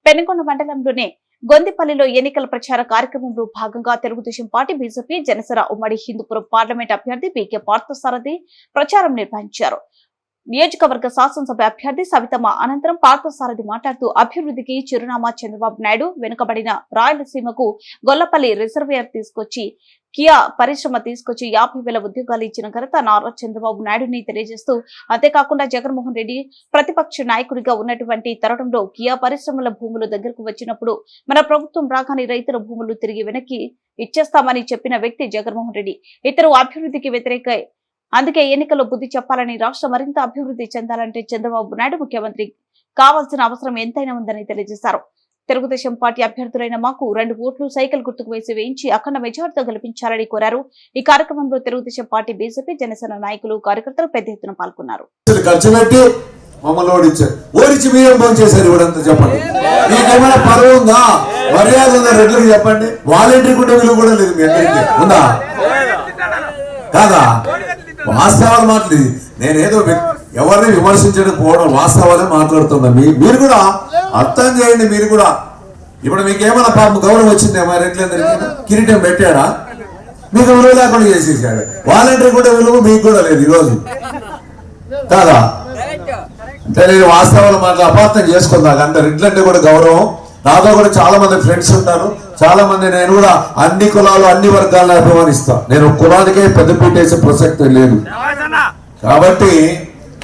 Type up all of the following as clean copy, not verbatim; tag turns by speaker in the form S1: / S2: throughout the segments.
S1: పెనుగొండ మండలంలోని గొందిపల్లిలో ఎన్నికల ప్రచార కార్యక్రమంలో భాగంగా తెలుగుదేశం పార్టీ, బీజేపీ, జనసేన ఉమ్మడి హిందూపురం పార్లమెంట్ అభ్యర్థి పీకే పార్థసారథి ప్రచారం నిర్వహించారు. నియోజకవర్గ శాసనసభ అభ్యర్థి సవితమ్మ అనంతరం పార్థసారథి మాట్లాడుతూ అభివృద్ధికి చిరునామా చంద్రబాబు నాయుడు వెనుకబడిన రాయలసీమకు గొల్లపల్లి రిజర్వేయర్ తీసుకొచ్చి కియా పరిశ్రమ తీసుకొచ్చి 50,000 ఉద్యోగాలు ఇచ్చిన ఘనత నారా చంద్రబాబు నాయుడుని తెలియజేస్తూ, అంతేకాకుండా జగన్మోహన్ రెడ్డి ప్రతిపక్ష నాయకుడిగా ఉన్నటువంటి తరుణంలో కియా పరిశ్రమల భూములు దగ్గరకు వచ్చినప్పుడు మన ప్రభుత్వం రాగానే రైతుల భూములు తిరిగి వెనక్కి ఇచ్చేస్తామని చెప్పిన వ్యక్తి జగన్మోహన్ రెడ్డి. ఇతరు అభివృద్ధికి వ్యతిరేక, అందుకే ఎన్నికల్లో బుద్ధి చెప్పాలని, రాష్ట్రం మరింత అభివృద్ధి చెందాలంటే చంద్రబాబు నాయుడు ముఖ్యమంత్రి కావాల్సిన అవసరం ఎంతైనా ఉందని తెలియజేశారు. తెలుగుదేశం పార్టీ అభ్యర్థులైన మాకు 2 ఓట్లు సైకిల్ గుర్తుకు వేయించి అఖండ మెజార్టీతో గెలిపించాలని కోరారు. ఈ కార్యక్రమంలో తెలుగుదేశం పార్టీ, బీజేపీ, జనసేన నాయకులు, కార్యకర్తలు పెద్ద ఎత్తున పాల్గొన్నారు.
S2: వాస్తవాలు మాట్లాడి నేనేదో ఎవరిని విమర్శించడం పోవడం, వాస్తవాలే మాట్లాడుతున్నా. మీరు కూడా అర్థం చేయండి. మీరు కూడా ఇప్పుడు మీకేమైనా పాపం గౌరవం వచ్చిందేమో, రెడ్లందరికీ కిరీటం పెట్టాడా? మీకు విలువ లేకుండా చేసేసాడు. వాలంటీర్ కూడా విలువ మీకు కూడా లేదు ఈరోజు, కాదా? అంటే నేను వాస్తవాలు మాట్లాడి అపార్థం చేసుకుందాక అంత రెడ్లంటే కూడా గౌరవం. నాతో కూడా చాలా మంది ఫ్రెండ్స్ ఉంటారు, చాలా మంది. నేను కూడా అన్ని కులాలు, అన్ని వర్గాలను అభిమానిస్తా. నేను కులానికే పెద్దపీట వేసే ప్రసక్తి లేదు. కాబట్టి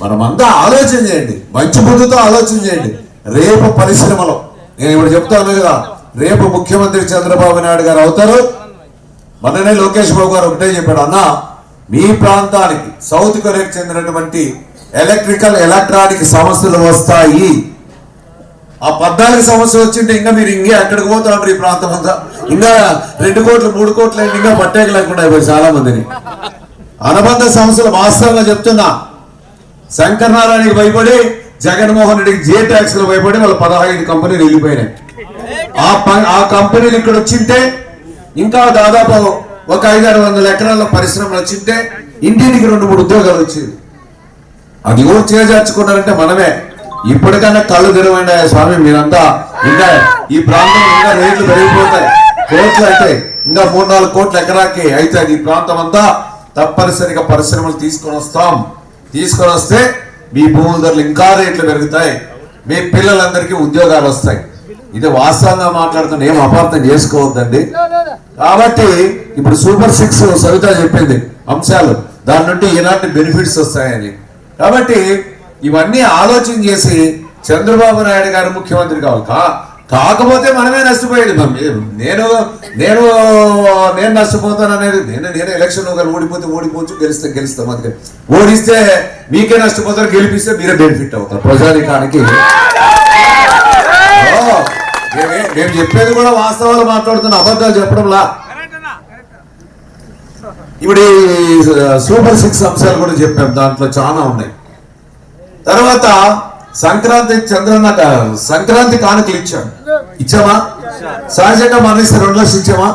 S2: మనమంతా ఆలోచన చేయండి, మంచి బుద్ధితో ఆలోచన చేయండి. రేపు పరిశ్రమలో నేను ఇప్పుడు చెప్తాను కదా, రేపు ముఖ్యమంత్రి చంద్రబాబు నాయుడు గారు అవుతారు. మొన్ననే లోకేష్ బాబు గారు ఒకటే చెప్పాడు, అన్న మీ ప్రాంతానికి సౌత్ కొరియాకు చెందినటువంటి ఎలక్ట్రానిక్ సమస్యలు వస్తాయి. ఆ 14 సంవత్సరాలు వచ్చింటే ఇంకా మీరు ఇంకా ఎక్కడికి పోతారు? ఈ ప్రాంతం అంతా ఇంకా 2 కోట్లు 3 కోట్లు ఇంకా పట్టేక లేకుండా అయిపోయి చాలా మందిని. అనుబంధ సంస్థలు వాస్తవంగా చెప్తున్నా, శంకరనారాయణకి భయపడి, జగన్మోహన్ రెడ్డికి జే ట్యాక్స్ లో భయపడి వాళ్ళు 15 కంపెనీలు వెళ్ళిపోయినాయి. ఆ కంపెనీలు ఇక్కడ వచ్చింటే ఇంకా దాదాపు ఒక 500-600 ఎకరాల పరిశ్రమలు వచ్చింటే ఇంటికి 2-3 ఉద్యోగాలు వచ్చేది. అది కూడా చేజార్చుకున్నారంటే మనమే. ఇప్పటికన్నా కళ్ళు తెరవండి స్వామి, మీరంతా ఇంకా ఈ ప్రాంతంలో ఇంకా రేట్లు పెరిగిపోతాయి, కోట్లు అవుతాయి, ఇంకా 3-4 కోట్ల ఎకరాకి అయితే ఈ ప్రాంతం అంతా తప్పనిసరిగా పరిశ్రమలు తీసుకొని వస్తే మీ భూముల ధరలు ఇంకా రేట్లు పెరుగుతాయి, మీ పిల్లలందరికీ ఉద్యోగాలు వస్తాయి. ఇది వాస్తవంగా మాట్లాడుతున్న, ఏం అపార్థం చేసుకోవద్దండి. కాబట్టి ఇప్పుడు సూపర్ 6 సవిత చెప్పింది అంశాలు, దాని నుండి ఎలాంటి బెనిఫిట్స్ వస్తాయని. కాబట్టి ఇవన్నీ ఆలోచన చేసి చంద్రబాబు నాయుడు గారు ముఖ్యమంత్రి కాకపోతే మనమే నష్టపోయేది. నేను నష్టపోతాను అనేది నేను ఎలక్షన్ ఓడిపోవచ్చు, గెలుస్తాం. అందుకే ఓడిస్తే మీకే నష్టపోతారు, గెలిపిస్తే మీరే బెనిఫిట్ అవుతారు ప్రజానికానికి. నేను చెప్పేది కూడా వాస్తవాలు మాట్లాడుతున్న, అబద్ధాలు చెప్పడంలా. ఇప్పుడు ఈ సూపర్ 6 అంశాలు కూడా చెప్పాం, దాంట్లో చాలా ఉన్నాయి. తర్వాత సంక్రాంతి కానుకలు ఇచ్చామా? సహజంగా మరణిస్తే 2 లక్షలు ఇచ్చామా?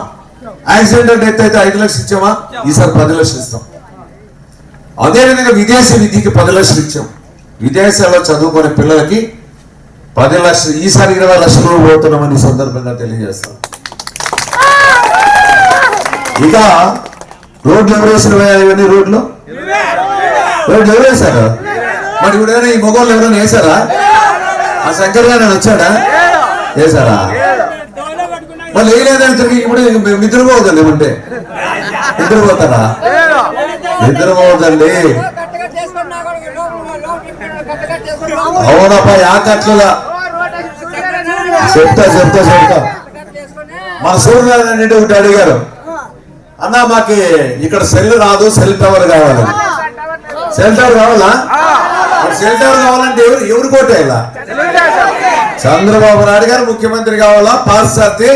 S2: యాక్సిడెంటల్ డెత్ అయితే 5 లక్షలు ఇచ్చామా? ఈసారి 10 లక్షలు ఇస్తాం. అదేవిధంగా విదేశీ విద్యకి 10 లక్షలు ఇచ్చాం. విదేశాల్లో చదువుకునే పిల్లలకి 10 లక్షలు, ఈసారి 20 లక్షలు పోతున్నామని ఈ సందర్భంగా తెలియజేస్తాం. ఇక రోడ్లు ఎవరు వేసిన ఇవన్నీ రోడ్లు ఎవరు వేశారు? మరి ఇప్పుడు ఈ మొగోళ్ళు ఎవరైనా వేసారా? ఆ శంకర్ గారు వచ్చాడా? వేసారా? మళ్ళీ వేయలేదంటే ఇప్పుడు నిద్రపోవద్దండి. ఏమంటే నిద్రపోతారా? నిద్రపోవద్దండి. అవునప్పా, యాకట్లుగా చెప్తా. మన సూర్యనారాయణ రెడ్డి ఒకటి అడిగారు, అన్న మాకు ఇక్కడ సెల్ రాదు, సెల్ టవర్ కావాలి. సెల్ టవర్ కావాలా? సెల్ టవర్ కావాలంటే ఎవరు కోటేయాలా? చంద్రబాబు నాయుడు గారు ముఖ్యమంత్రి కావాలా, పార్సార్థి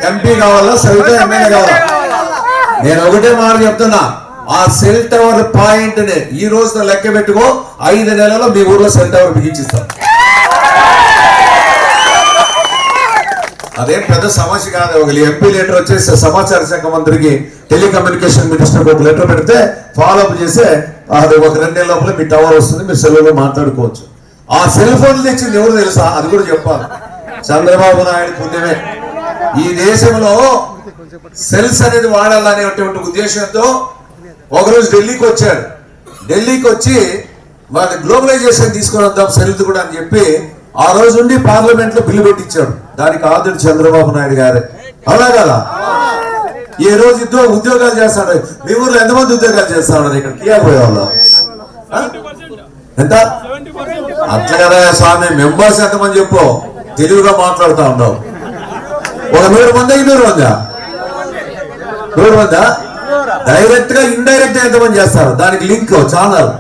S2: ఎంపీ కావాలా, సవిత ఎమ్మెల్యే కావాలా? నేను ఒకటే మాట చెప్తున్నా, ఆ సెల్ టవర్ పాయింట్ ని ఈ రోజుతో లెక్క పెట్టుకో, 5 నెలల్లో మీ ఊర్లో సెల్ టవర్ బిగించిస్తాం. అదేం పెద్ద సమస్య కాదు. ఒక ఎంపీ లెటర్ వచ్చేసి సమాచార శాఖ మంత్రికి, టెలికమ్యూనికేషన్ మినిస్టర్ ఒక లెటర్ పెడితే ఫాలో అప్ చేస్తే అది ఒక 2 నెలల లోపల మీ టవర్ వస్తుంది, మీరు సెల్లో మాట్లాడుకోవచ్చు. ఆ సెల్ ఫోన్లు ఇచ్చింది ఎవరు తెలుసా? అది కూడా చెప్పాలి. చంద్రబాబు నాయుడు పుణ్యమే. ఈ దేశంలో సెల్స్ అనేది వాడాలనేటువంటి ఉద్దేశంతో ఒకరోజు ఢిల్లీకి వచ్చాడు. ఢిల్లీకి వచ్చి వాళ్ళ గ్లోబలైజేషన్ తీసుకొని వద్దాం సెల్స్ కూడా అని చెప్పి ఆ రోజు నుండి పార్లమెంట్ లో బిల్లు పెట్టించాడు. దానికి ఆదుడు చంద్రబాబు నాయుడు గారే. అవునా కదా? ఈ రోజు ఉద్యోగాలు చేస్తాడు. మీ ఊర్లో ఎంతమంది ఉద్యోగాలు చేస్తాడు? ఇక్కడ కియాకు పోయేవాళ్ళు ఎంత? అట్లా కదా స్వామి, మెంబర్స్ ఎంతమంది చెప్పు, తెలుగుగా మాట్లాడుతూ ఉండవు. ఒక 100 మంది 200 మందా? 100 మందా? డైరెక్ట్ గా ఇండైరెక్ట్ గా ఎంతమంది చేస్తారు? దానికి లింక్ ఛానల్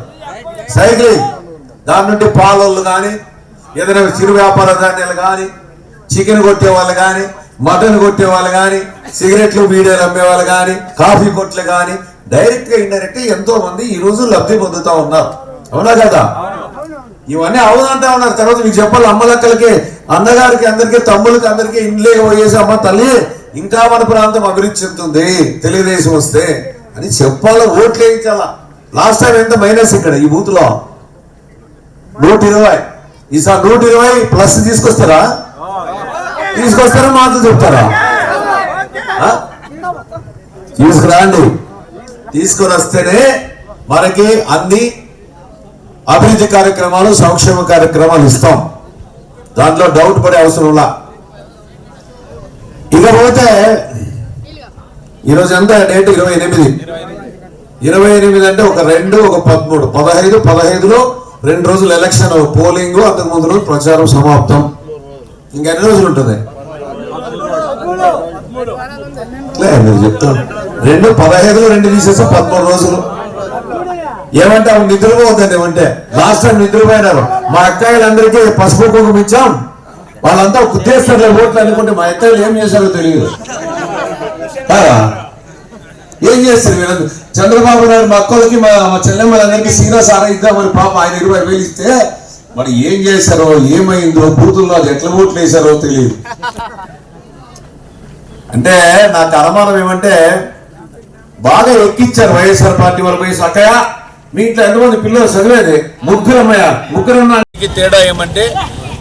S2: సైక్లింగ్, దాని నుండి పాలోళ్ళు కానీ, ఏదైనా చిరు వ్యాపార ధాన్యాలు కానీ, చికెన్ కొట్టే వాళ్ళు కానీ, మటన్ కొట్టే వాళ్ళు కానీ, సిగరెట్లు బీడీలు అమ్మే వాళ్ళు కానీ, కాఫీ కొట్లు కానీ, డైరెక్ట్ గా ఇండైరెక్ట్ గా ఎంతో మంది ఈ రోజు లబ్ధి పొందుతా ఉన్నారు. అవునా కదా? ఇవన్నీ అవునంటా ఉన్నారు. తర్వాత మీకు చెప్పాలి, అమ్మలక్కలకి, అన్నగారికి, అందరికీ, తమ్ములకి, అందరికీ ఇండ్లేకి పోయేసి అమ్మ తల్లి ఇంకా మన ప్రాంతం అభివృద్ధి చెందుతుంది తెలుగుదేశం వస్తే అని చెప్పాలా, ఓట్లు వేయించాలా. లాస్ట్ టైం ఎంత మైనస్ ఇక్కడ ఈ బూత్ లో 120. ఈసారి 120 ప్లస్ తీసుకొస్తారా? మాటలు చెప్తారా? తీసుకురాండి. తీసుకొని వస్తేనే మనకి అన్ని అభివృద్ధి కార్యక్రమాలు, సంక్షేమ కార్యక్రమాలు ఇస్తాం. దాంట్లో డౌట్ పడే అవసరంలా. ఇకపోతే ఈరోజు ఎంత డేట్? 28. 28 అంటే ఒక 2, ఒక 13, 15లో 2 రోజులు ఎలక్షన్ పోలింగ్, అంతకు ముందు రోజు ప్రచారం సమాప్తం. ఇంకెన్ని రోజులు ఉంటుంది? మీరు చెప్తాను 2, 15, 2 తీసేసి 13 రోజులు. ఏమంటే అవి నిద్రపోవద్దండి. ఏమంటే లాస్ట్ టైం నిద్రపోయినారు. మా అక్కాయిలందరికీ పసుపు కుంకుమ ఇచ్చాం, వాళ్ళంతా ఉద్దేశాలు ఓట్లు అనుకుంటే మా అక్కాయిలు ఏం చేశారో తెలియదు. ఏం చేస్తారు వీళ్ళందరూ? చంద్రబాబు నాయుడు మా అక్కలకి, మా చెల్లెమ్మలందరికీ సీరియస్ ఆరాయిద్దామని పాప ఆయన 20,000 ఇస్తే మరి ఏం చేశారో, ఏమైందో, బూతుల్లో అది ఎట్లా ఓట్లు వేశారో తెలియదు. అంటే నాకు అనుమానం ఏమంటే బాగా ఎక్కిచ్చారు వైఎస్ఆర్ పార్టీ వాళ్ళు. పోయి అక్కయ్య మీ ఇంట్లో ఎంతమంది పిల్లలు చదివేది? 3 అమ్మయ్య, 3
S3: తేడా ఏమంటే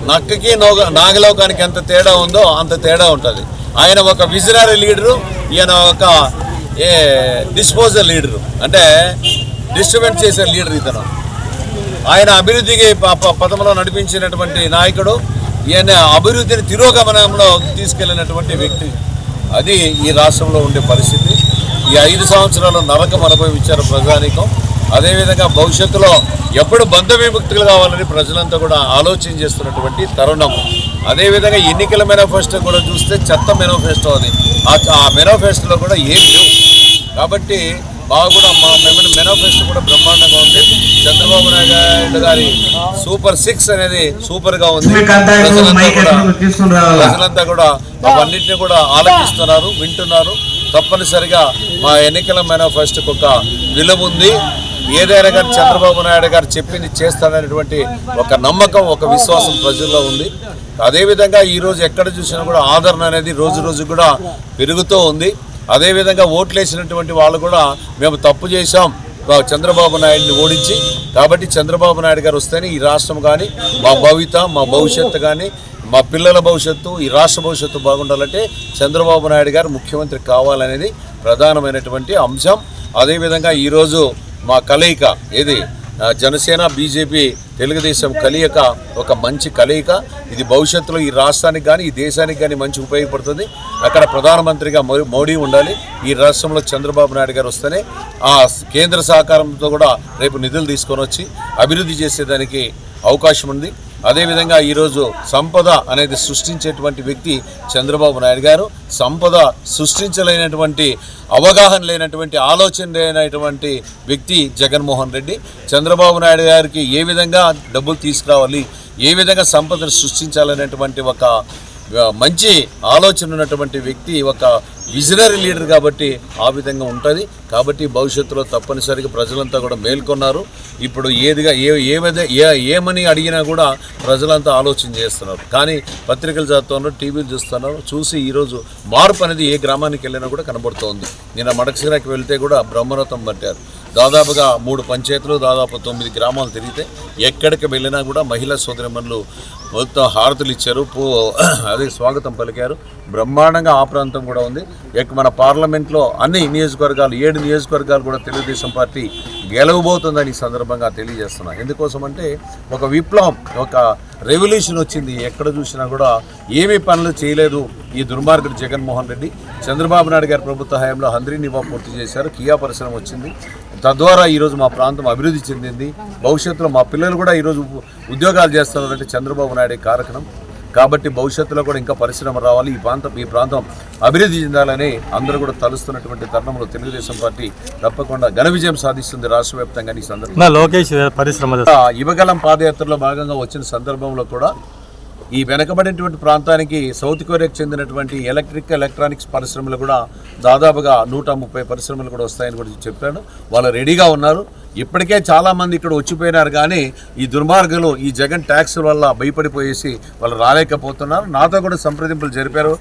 S3: నక్కకి నాగలోకానికి ఎంత తేడా ఉందో అంత తేడా ఉంటుంది. ఆయన ఒక విజనరీ లీడరు, ఈయన ఒక డిస్పోజల్ లీడరు, అంటే డిస్టర్బెన్స్ చేసే లీడర్ ఇతను. ఆయన అభివృద్ధికి పథంలో నడిపించినటువంటి నాయకుడు, ఈయన అభివృద్ధిని తిరోగమనంలో తీసుకెళ్లినటువంటి వ్యక్తి. అది ఈ రాష్ట్రంలో ఉండే పరిస్థితి. ఈ 5 సంవత్సరాలు నరకం అనుభవించారు ప్రజానీకం. అదేవిధంగా భవిష్యత్తులో ఎప్పుడు బంధ విముక్తులు కావాలని ప్రజలంతా కూడా ఆలోచన చేస్తున్నటువంటి తరుణం. అదేవిధంగా ఎన్నికల మేనిఫెస్టో కూడా చూస్తే చెత్త మేనిఫెస్టో అది. ఆ మేనిఫెస్టోలో కూడా ఏం లేవు. కాబట్టి బాగా కూడా మా మేనిఫెస్టో కూడా బ్రహ్మాండంగా ఉంది. చంద్రబాబు నాయుడు గారి సూపర్ 6 అనేది సూపర్ గా ఉంది. ప్రజలంతా కూడా అవన్నింటినీ కూడా ఆలోచిస్తున్నారు, వింటున్నారు. తప్పనిసరిగా మా ఎన్నికల మేనిఫెస్టోకి ఒక విలువ ఉంది. ఏదైనా కానీ చంద్రబాబు నాయుడు గారు చెప్పింది చేస్తాడనేటువంటి ఒక నమ్మకం, ఒక విశ్వాసం ప్రజల్లో ఉంది. అదేవిధంగా ఈరోజు ఎక్కడ చూసినా కూడా ఆదరణ అనేది రోజు రోజు కూడా పెరుగుతూ ఉంది. అదేవిధంగా ఓట్లేసినటువంటి వాళ్ళు కూడా మేము తప్పు చేశాం చంద్రబాబు నాయుడిని ఓడించి, కాబట్టి చంద్రబాబు నాయుడు గారు వస్తేనే ఈ రాష్ట్రం కానీ, మా మా భవిష్యత్తు కానీ, మా పిల్లల భవిష్యత్తు, ఈ రాష్ట్ర భవిష్యత్తు బాగుండాలంటే చంద్రబాబు నాయుడు గారు ముఖ్యమంత్రి కావాలనేది ప్రధానమైనటువంటి అంశం. అదేవిధంగా ఈరోజు మా కలయిక ఏది జనసేన, బీజేపీ, తెలుగుదేశం కలయిక ఒక మంచి కలయిక. ఇది భవిష్యత్తులో ఈ రాష్ట్రానికి కానీ, ఈ దేశానికి కానీ మంచి ఉపయోగపడుతుంది. అక్కడ ప్రధానమంత్రిగా మోడీ ఉండాలి. ఈ రాష్ట్రంలో చంద్రబాబు నాయుడు గారు వస్తేనే ఆ కేంద్ర సహకారంతో కూడా రేపు నిధులు తీసుకొని వచ్చి అభివృద్ధి చేసేదానికి అవకాశం ఉంది. అదేవిధంగా ఈరోజు సంపద అనేది సృష్టించేటువంటి వ్యక్తి చంద్రబాబు నాయుడు గారు. సంపద సృష్టించలేనటువంటి, అవగాహన లేనటువంటి, ఆలోచన లేనటువంటి వ్యక్తి జగన్మోహన్ రెడ్డి. చంద్రబాబు నాయుడు గారికి ఏ విధంగా డబ్బులు తీసుకురావాలి, ఏ విధంగా సంపదను సృష్టించాలనేటువంటి ఒక మంచి ఆలోచన ఉన్నటువంటి వ్యక్తి, ఒక విజనరీ లీడర్. కాబట్టి ఆ విధంగా ఉంటుంది. కాబట్టి భవిష్యత్తులో తప్పనిసరిగా ప్రజలంతా కూడా మేల్కొన్నారు. ఇప్పుడు ఏమని అడిగినా కూడా ప్రజలంతా ఆలోచన చేస్తున్నారు. కానీ పత్రికలు చదువుతున్నారు, టీవీలు చూస్తున్నారు. చూసి ఈరోజు మార్పు అనేది ఏ గ్రామానికి వెళ్ళినా కూడా కనబడుతోంది. నిన్న మడకశిరాకి వెళ్తే కూడా బ్రహ్మరథం పట్టారు. దాదాపుగా 3 పంచాయతీలు, దాదాపు 9 గ్రామాలు తిరిగితే ఎక్కడికి వెళ్ళినా కూడా మహిళా సోదరిమణులు మొత్తం హారతులు ఇచ్చారు, అదే స్వాగతం పలికారు. బ్రహ్మాండంగా ఆ ప్రాంతం కూడా ఉంది. మన పార్లమెంట్లో అన్ని నియోజకవర్గాలు 7 నియోజకవర్గాలు కూడా తెలుగుదేశం పార్టీ గెలవబోతుందని ఈ సందర్భంగా తెలియజేస్తున్నా. ఎందుకోసమంటే ఒక విప్లవం, ఒక రెవల్యూషన్ వచ్చింది. ఎక్కడ చూసినా కూడా ఏమీ పనులు చేయలేదు ఈ దుర్మార్గుడు జగన్మోహన్ రెడ్డి. చంద్రబాబు నాయుడు గారి ప్రభుత్వ హయాంలో హంద్రీనివా పూర్తి చేశారు, కియా పరిశ్రమ వచ్చింది. తద్వారా ఈరోజు మా ప్రాంతం అభివృద్ధి చెందింది. భవిష్యత్తులో మా పిల్లలు కూడా ఈరోజు ఉద్యోగాలు చేస్తున్నారంటే చంద్రబాబు నాయుడు కారకం. కాబట్టి భవిష్యత్తులో కూడా ఇంకా పరిశ్రమ రావాలి, ఈ ప్రాంతం అభివృద్ధి చెందాలని అందరూ కూడా తలుస్తున్నటువంటి తరుణంలో తెలుగుదేశం పార్టీ తప్పకుండా ఘన విజయం సాధిస్తుంది రాష్ట్ర వ్యాప్తంగా. ఈ సందర్భంగా
S4: లోకేష్ పరిశ్రమ
S3: యువగలం పాదయాత్రలో భాగంగా వచ్చిన సందర్భంలో కూడా ఈ వెనకబడినటువంటి ప్రాంతానికి సౌత్ కొరియాకు చెందినటువంటి ఎలక్ట్రానిక్స్ పరిశ్రమలు కూడా దాదాపుగా 130 పరిశ్రమలు కూడా వస్తాయని కూడా చెప్పాను. వాళ్ళు రెడీగా ఉన్నారు. ఇప్పటికే చాలామంది ఇక్కడ వచ్చిపోయినారు, కానీ ఈ దుర్మార్గులు ఈ జగన్ ట్యాక్స్ వల్ల భయపడిపోయేసి వాళ్ళు రాలేకపోతున్నారు. నాతో కూడా సంప్రదింపులు జరిపారు.